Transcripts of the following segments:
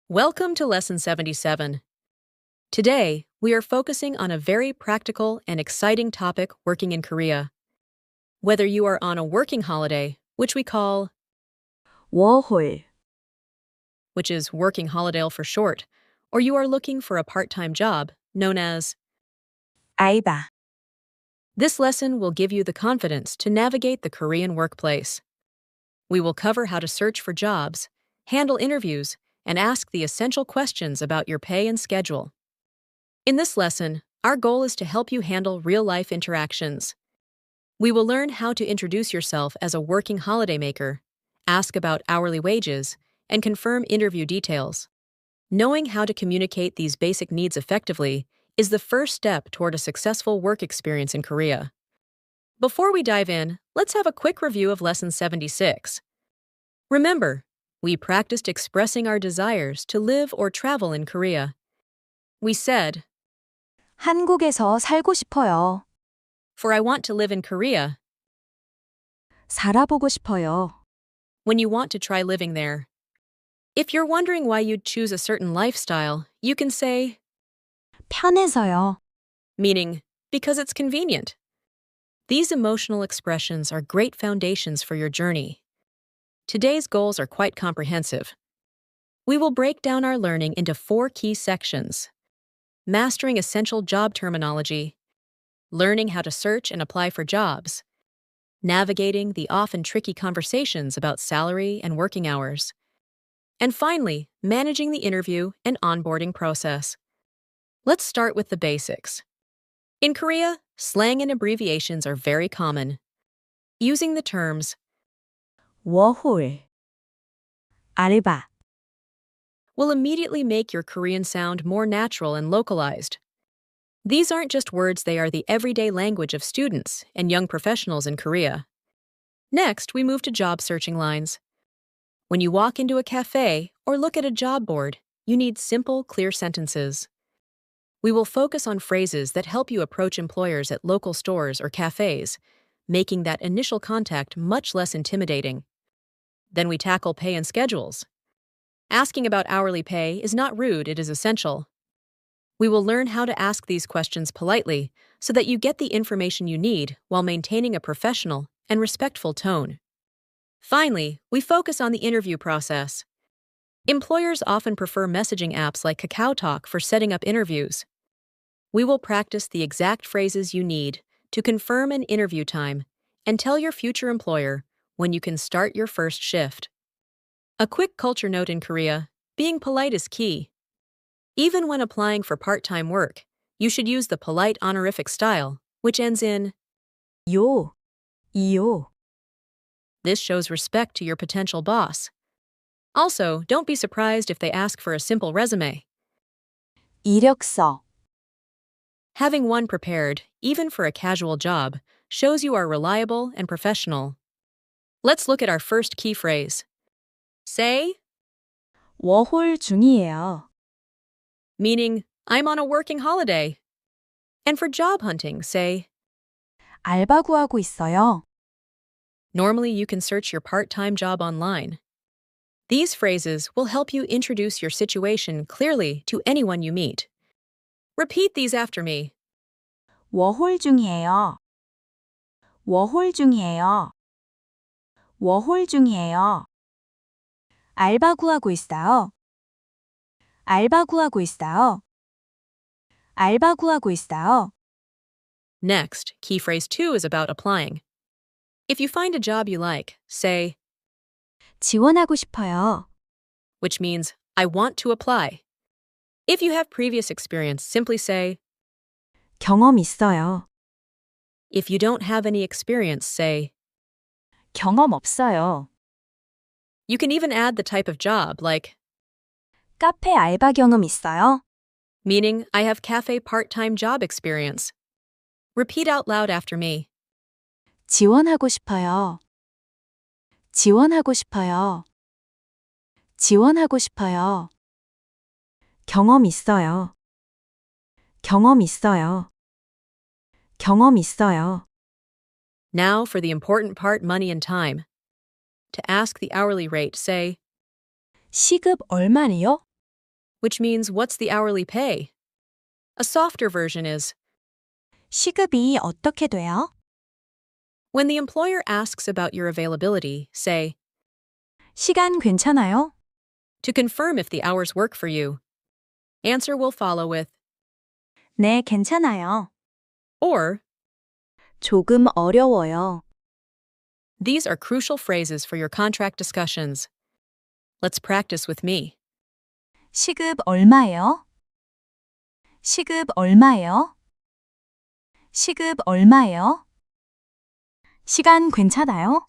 Welcome to Lesson 77. Today, we are focusing on a very practical and exciting topic working in Korea. Whether you are on a working holiday, which we call 워홀, which is working holiday for short, or you are looking for a part-time job, known as 알바, this lesson will give you the confidence to navigate the Korean workplace. We will cover how to search for jobs, handle interviews, and ask the essential questions about your pay and schedule. In this lesson, our goal is to help you handle real-life interactions. We will learn how to introduce yourself as a working holidaymaker, ask about hourly wages, and confirm interview details. Knowing how to communicate these basic needs effectively is the first step toward a successful work experience in Korea. Before we dive in, let's have a quick review of Lesson 76. Remember, we practiced expressing our desires to live or travel in Korea. We said, 한국에서 살고 싶어요. "For I want to live in Korea," 살아보고 싶어요. when you want to try living there. If you're wondering why you'd choose a certain lifestyle, you can say, 편해서요. meaning, because it's convenient. These emotional expressions are great foundations for your journey. Today's goals are quite comprehensive. We will break down our learning into 4 key sections: mastering essential job terminology, learning how to search and apply for jobs, navigating the often tricky conversations about salary and working hours, and finally, managing the interview and onboarding process. Let's start with the basics. In Korea, slang and abbreviations are very common. Using the terms 워홀, 알바, will immediately make your Korean sound more natural and localized. These aren't just words, they are the everyday language of students and young professionals in Korea. Next, we move to job searching lines. When you walk into a cafe or look at a job board, you need simple, clear sentences. We will focus on phrases that help you approach employers at local stores or cafes, making that initial contact much less intimidating. Then we tackle pay and schedules. Asking about hourly pay is not rude, it is essential. We will learn how to ask these questions politely so that you get the information you need while maintaining a professional and respectful tone. Finally, we focus on the interview process. Employers often prefer messaging apps like KakaoTalk for setting up interviews. We will practice the exact phrases you need to confirm an interview time and tell your future employer when you can start your first shift. A quick culture note in Korea: being polite is key. Even when applying for part-time work, you should use the polite honorific style, which ends in 요, 이요. this shows respect to your potential boss. Also, don't be surprised if they ask for a simple resume. 이력서, Having one prepared, even for a casual job, shows you are reliable and professional. Let's look at our first key phrase. Say, 워홀 중이에요. meaning, I'm on a working holiday. And for job hunting, say, 알바 구하고 있어요. normally you can search your part-time job online. These phrases will help you introduce your situation clearly to anyone you meet. Repeat these after me. 워홀 중이에요. 워홀 중이에요. 워홀 중이에요. 알바 구하고 있어요. 알바 구하고 있어요. 알바 구하고 있어요. Next, key phrase 2 is about applying. If you find a job you like, say, 지원하고 싶어요. which means, I want to apply. If you have previous experience, simply say, 경험 있어요. if you don't have any experience, say, 경험 없어요. you can even add the type of job, like, 카페 알바 경험 있어요? meaning, I have cafe part-time job experience. Repeat out loud after me. 지원하고 싶어요. 지원하고 싶어요. 지원하고 싶어요. 경험 있어요. 경험 있어요. 경험 있어요. Now for the important part, money and time. To ask the hourly rate, say, 시급 얼마래요? which means what's the hourly pay? A softer version is 시급이 어떻게 돼요? when the employer asks about your availability, say, 시간 괜찮아요? to confirm if the hours work for you. Answer will follow with, 네, 괜찮아요. or, 조금 어려워요. these are crucial phrases for your contract discussions. Let's practice with me. 시급 얼마예요? 시급 얼마예요? 시급 얼마예요? 시간 괜찮아요?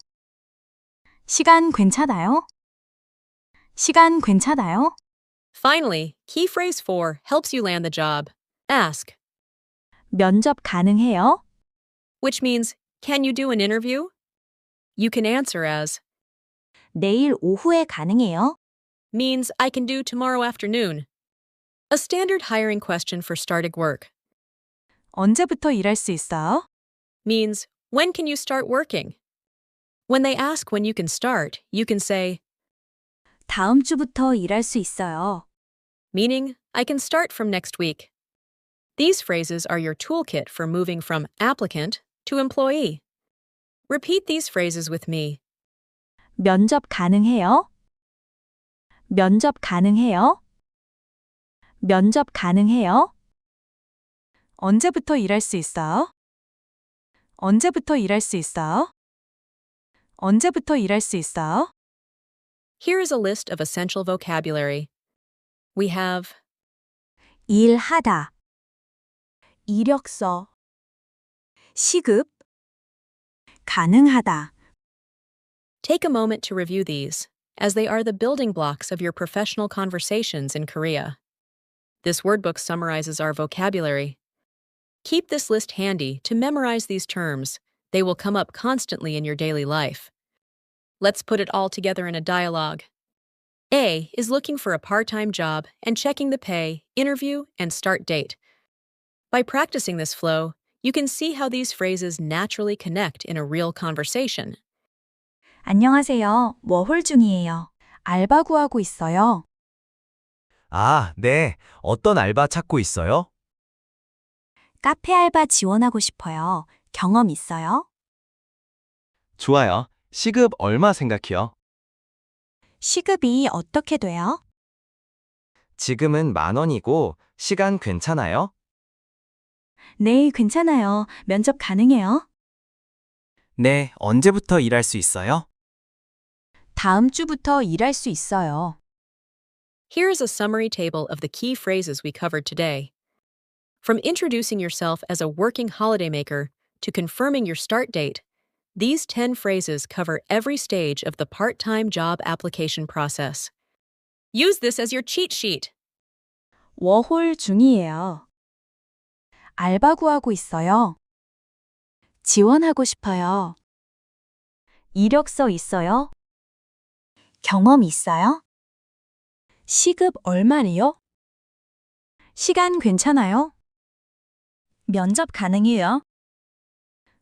시간 괜찮아요? 시간 괜찮아요? Finally, key phrase 4 helps you land the job. Ask, 면접 가능해요? which means, can you do an interview? You can answer as, 내일 오후에 가능해요? means I can do tomorrow afternoon. A standard hiring question for starting work. 언제부터 일할 수 있어요? Means, when can you start working? When they ask when you can start, you can say, 다음 주부터 일할 수 있어요. meaning, I can start from next week. These phrases are your toolkit for moving from applicant to employee. Repeat these phrases with me. 면접 가능해요? 면접 가능해요? 면접 가능해요? 언제부터 일할 수 있어요? 언제부터 일할 수 있어요? 언제부터 일할 수 있어요? Here is a list of essential vocabulary. We have 일하다, 이력서, 시급, 가능하다. Take a moment to review these, as they are the building blocks of your professional conversations in Korea. This wordbook summarizes our vocabulary. Keep this list handy to memorize these terms. They will come up constantly in your daily life. Let's put it all together in a dialogue. A is looking for a part-time job and checking the pay, interview, and start date. By practicing this flow, you can see how these phrases naturally connect in a real conversation. 안녕하세요. 워홀 중이에요. 알바 구하고 있어요. 아, 네. 어떤 알바 찾고 있어요? 카페 알바 지원하고 싶어요. 경험 있어요? 좋아요. 시급 얼마 생각해요? 시급이 어떻게 돼요? 지금은 10,000원이고 시간 괜찮아요? 네, 괜찮아요. 면접 가능해요? 네, 언제부터 일할 수 있어요? 다음 주부터 일할 수 있어요. Here is a summary table of the key phrases we covered today. From introducing yourself as a working holidaymaker to confirming your start date, these 10 phrases cover every stage of the part-time job application process. Use this as your cheat sheet. 워홀 중이에요. 알바 구하고 있어요. 지원하고 싶어요. 이력서 있어요? 경험 있어요? 시급 얼마래요? 시간 괜찮아요? 면접 가능해요?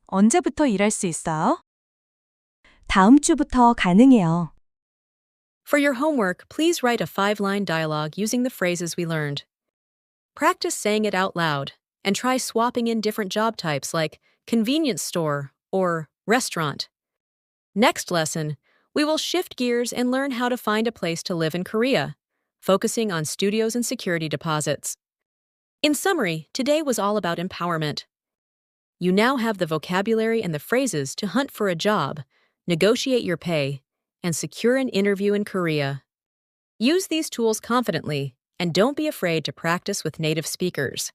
언제부터 일할 수 있어요? 다음 주부터 가능해요. For your homework, please write a 5-line dialogue using the phrases we learned. Practice saying it out loud and try swapping in different job types like convenience store or restaurant. Next lesson, we will shift gears and learn how to find a place to live in Korea, focusing on studios and security deposits. In summary, today was all about empowerment. You now have the vocabulary and the phrases to hunt for a job, negotiate your pay, and secure an interview in Korea. Use these tools confidently, and don't be afraid to practice with native speakers.